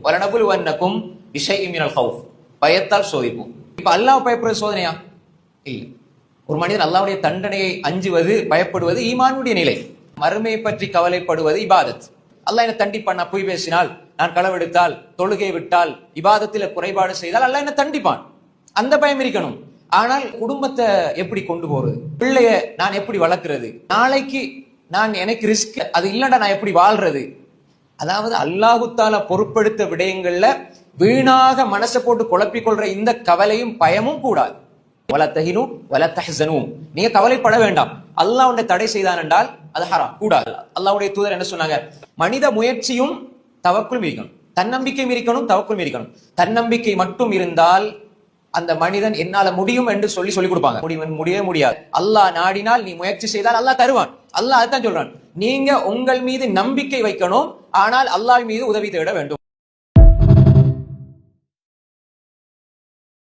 வலனபுலுவன்னகும் பிஷைஇன் மினல் ஹவுஃப், பயத்தால் சோதிப்போம். இப்ப அல்லாஹ் பயப்படுறது சோதனையா? இல்லை. ஒரு மனிதன் அல்லாஹ்வுடைய தண்டனையை அஞ்சுவது, பயப்படுவது ஈமானுடைய நிலை. மறுமையை பற்றி கவலைப்படுவது இபாதத். அல்லாஹ் என்ன தண்டிப்பான்? நான் பொய் பேசினால், நான் களவெடுத்தால், தொழுகை விட்டால், இபாதத்தில குறைபாடு செய்தால் அல்லாஹ் என்ன தண்டிப்பான். அந்த பயம் இருக்கணும். ஆனால் குடும்பத்தை எப்படி கொண்டு போறது, பிள்ளைய நான் எப்படி வளர்க்கிறது, நாளைக்கு எனக்கு ரிஸ்க் அது இல்லைன்னா நான் எப்படி வாழ்றது? அதாவது அல்லாஹு தஆலா பொறுப்படுத்த விடயங்கள்ல வீணாக மனசை போட்டு குழப்பிக் கொள்ற இந்த கவலையும் பயமும் கூடாது. வலா தஹினு வலா தஹ்ஸனு, நீங்க கவலைப்பட வேண்டாம். அல்லாஹ் உன்னை தடை செய்தான் என்றால் அது ஹராம், கூடாது. அல்லாஹ்வுடைய தூதர் என்ன சொன்னாங்க? மனித முயற்சியும் தவக்குலும் இருக்கணும், தன்னம்பிக்கையும் இருக்கணும், தவக்குலும் இருக்கணும். தன்னம்பிக்கை மட்டும் இருந்தால் அந்த மனிதன் என்னால முடியும் என்று சொல்லி கொடுப்பாங்க. முடியவே முடியாது. அல்லாஹ் நாடினால் நீ முயற்சி செய்தால் அல்லாஹ் தருவான். அல்லாஹ் அதான் சொல்றான், நீங்க உங்கள் மீது நம்பிக்கை வைக்கணும், ஆனால் அல்லாஹ் மீது உதவி தேட வேண்டும்.